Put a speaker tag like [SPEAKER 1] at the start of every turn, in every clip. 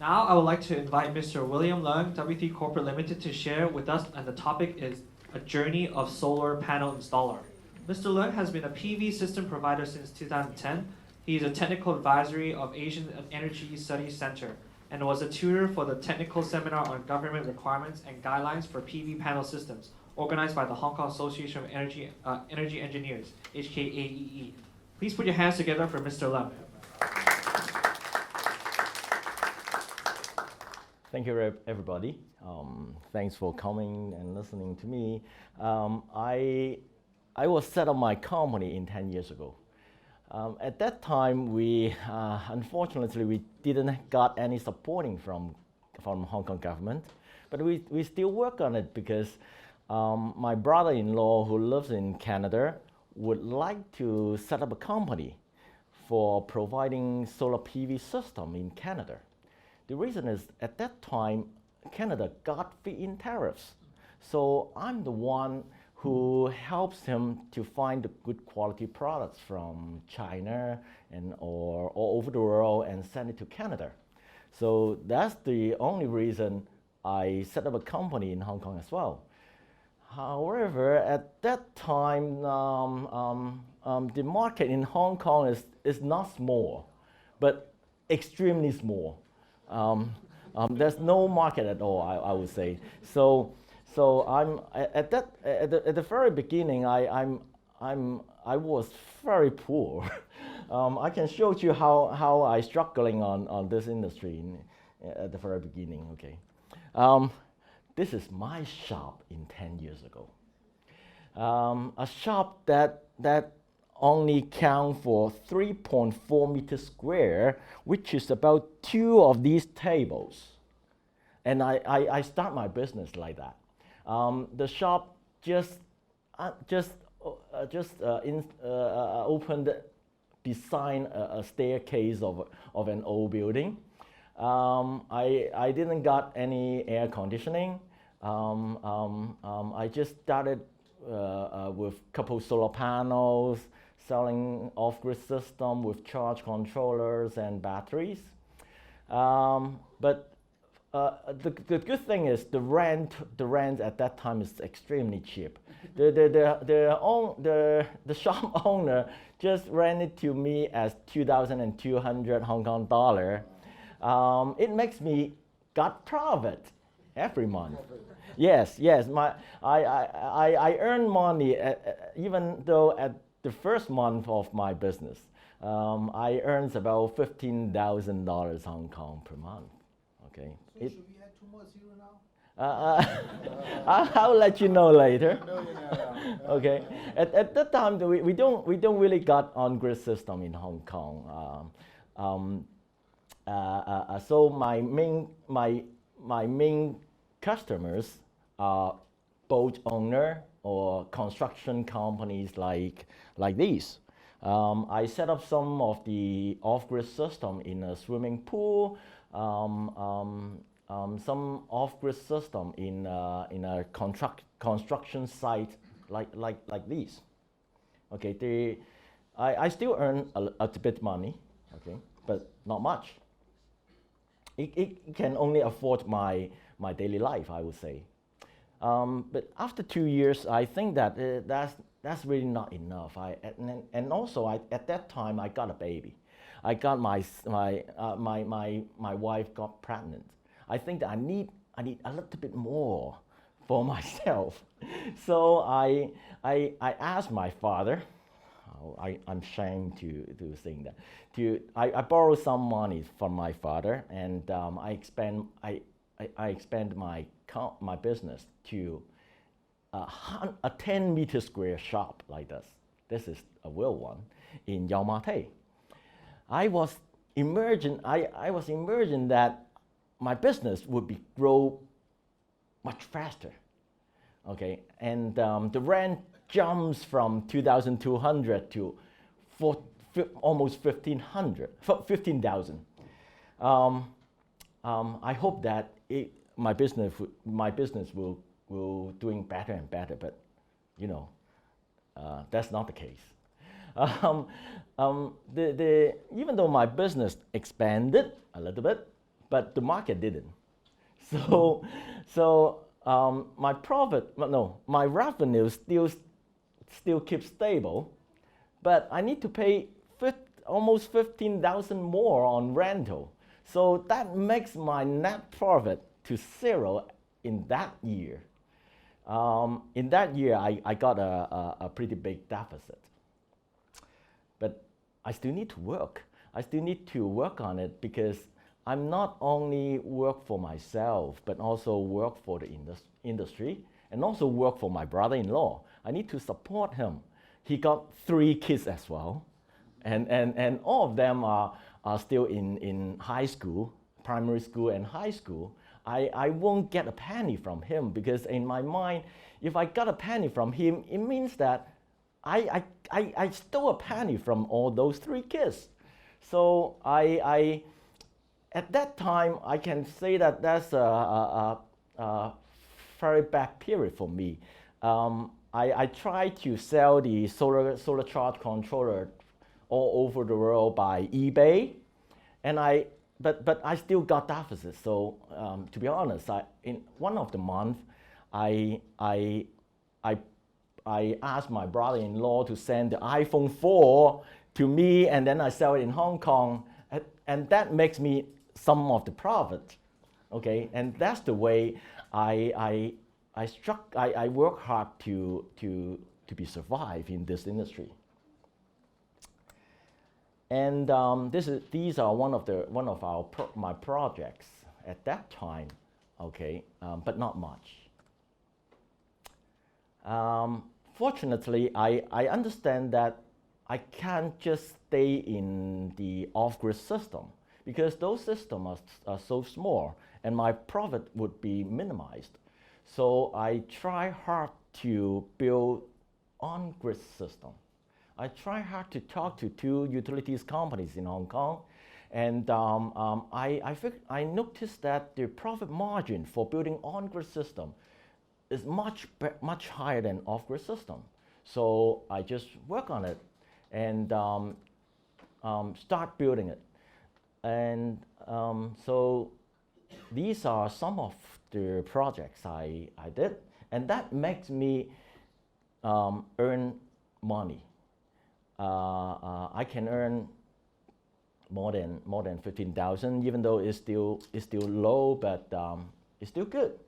[SPEAKER 1] Now I would like to invite Mr. William Leung, W3 Corporate Limited, to share with us, and the topic is a journey of solar panel installer. Mr. Leung has been a PV system provider since 2010. He is a technical advisory of Asian Energy Studies Center and was a tutor for the technical seminar on government requirements and guidelines for PV panel systems, organized by the Hong Kong Association of Energy Engineers, HKAEE. Please put your hands together for Mr. Leung.
[SPEAKER 2] Thank you, everybody. Thanks for coming and listening to me. I was set up my company 10 years ago. At that time, unfortunately, we didn't got any supporting from Hong Kong government, but we still work on it because my brother-in-law, who lives in Canada, would like to set up a company for providing solar PV system in Canada. The reason is, at that time, Canada got feed-in tariffs. So I'm the one who helps him to find the good quality products from China or all over the world and send it to Canada. So that's the only reason I set up a company in Hong Kong as well. However, at that time, the market in Hong Kong is not small, but extremely small. There's no market at all, I would say. So I'm at the very beginning. I was very poor. I can show you how I struggling on this industry at the very beginning. Okay, this is my shop 10 years ago. A shop that only count for 3.4 meters square, which is about 2 of these tables. And I start my business like that. The shop just opened beside a staircase of an old building. I didn't got any air conditioning. I just started with couple solar panels, selling off-grid system with charge controllers and batteries. But the good thing is the rent at that time is extremely cheap. The shop owner just rented to me as 2,200 Hong Kong dollar. It makes me got profit every month. Yes. I earn money even though at the first month of my business, I earns about $15,000 Hong Kong per month. Okay.
[SPEAKER 3] So should we add 2 more zero now?
[SPEAKER 2] I'll let you know later. Okay. At that time, we don't really got on-grid system in Hong Kong. So my main customers are boat owner or construction companies like these. I set up some of the off-grid system in a swimming pool, some off-grid system in a construction site like these. Okay, I still earn a bit money, okay, but not much. It can only afford my daily life, I would say. But after 2 years, I think that that's really not enough. And also at that time I got a baby. I got my wife got pregnant. I think that I need a little bit more for myself. So I asked my father. I'm ashamed to say that. I borrowed some money from my father, and I expand my business to a 10-meter square shop like this. This is a real one in Yau Ma Tei. I was imagining that my business would grow much faster. Okay, and the rent jumps from 2,200 to almost 15,000. I hope that my business will doing better and better, but you know, that's not the case. Even though my business expanded a little bit but the market didn't. So my profit, well, no, my revenue still keeps stable, but I need to pay almost 15,000 more on rental. So that makes my net profit to zero in that year. In that year, I got a pretty big deficit. But I still need to work. I still need to work on it because I'm not only work for myself, but also work for the industry and also work for my brother-in-law. I need to support him. He got 3 kids as well. And all of them are still in high school, primary school and high school. I won't get a penny from him because in my mind, if I got a penny from him, it means that I stole a penny from all those 3 kids. So at that time, I can say that that's a very bad period for me. I tried to sell the solar charge controller all over the world by eBay, and but I still got deficit. So to be honest, in one of the months, I asked my brother-in-law to send the iPhone 4 to me, and then I sell it in Hong Kong, and that makes me some of the profit. Okay, and that's the way I work hard to be survive in this industry. And these are one of my projects at that time, okay, but not much. Fortunately, I understand that I can't just stay in the off-grid system because those systems are so small and my profit would be minimized. So I try hard to build on-grid system. I try hard to talk to 2 utilities companies in Hong Kong, and I noticed that the profit margin for building on-grid system is much higher than off-grid system. So I just work on it and start building it. And so these are some of the projects I did, and that makes me earn money. I can earn more than 15,000, even though it's still low, but it's still good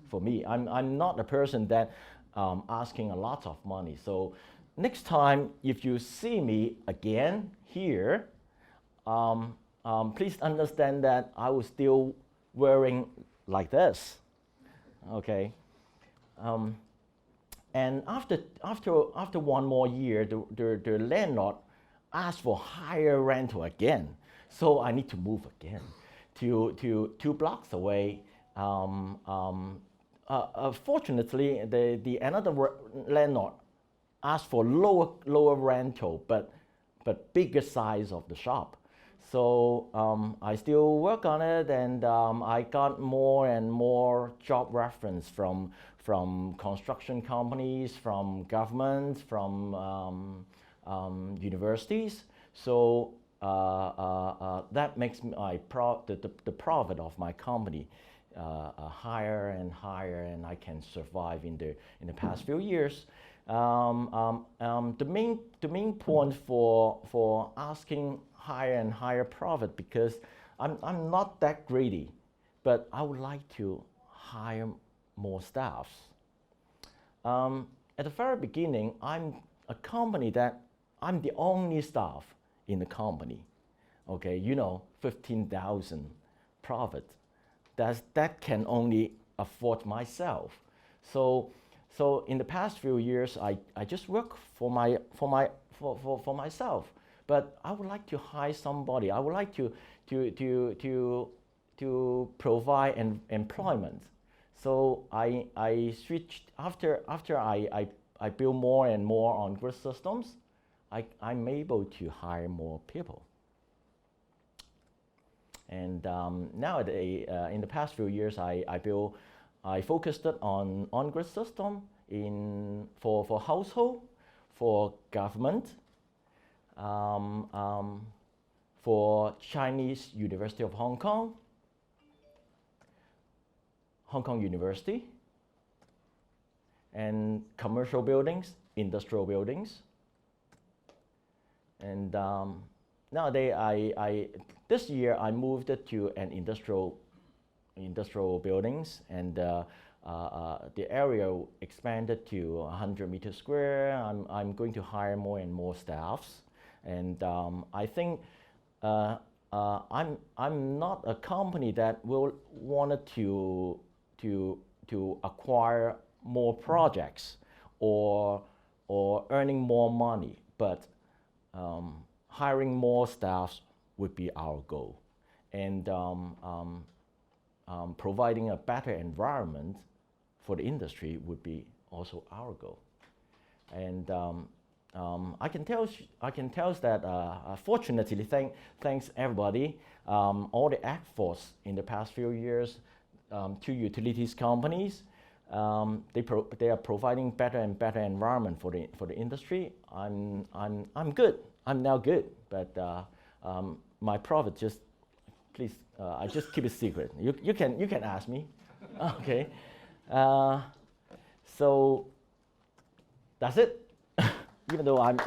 [SPEAKER 2] for me. I'm not a person that asking a lot of money. So next time, if you see me again here, please understand that I was still wearing like this, okay? And after one more year, the landlord asked for higher rental again. So I need to move again to 2 blocks away. Fortunately, the another landlord asked for lower rental, but bigger size of the shop. So I still work on it, and I got more and more job reference from construction companies, from government, from universities. So that makes the profit of my company higher and higher, and I can survive in the past few years. The main point for asking higher and higher profit, because I'm not that greedy, but I would like to hire more staffs. At the very beginning, I'm a company that I'm the only staff in the company. Okay, 15,000 profit. That can only afford myself. So in the past few years, I just work for myself. But I would like to hire somebody. I would like to provide employment. So I switched after I build more and more on grid systems. I'm able to hire more people. And nowadays, in the past few years, I focused on grid system for household, for government, for Chinese University of Hong Kong, Hong Kong University, and commercial buildings, industrial buildings. And nowadays, this year I moved it to an industrial buildings, and the area expanded to 100 meters square. I'm going to hire more and more staffs, and I think I'm not a company that will wanted to acquire more projects or earning more money, but hiring more staffs would be our goal, and providing a better environment for the industry would be also our goal. And I can tell that fortunately, thanks everybody, all the efforts in the past few years, to utilities companies, they are providing better and better environment for the industry. I'm good. I'm now good, but my profit just, please, I just keep it secret. You can ask me. Okay. So that's it. Even though I'm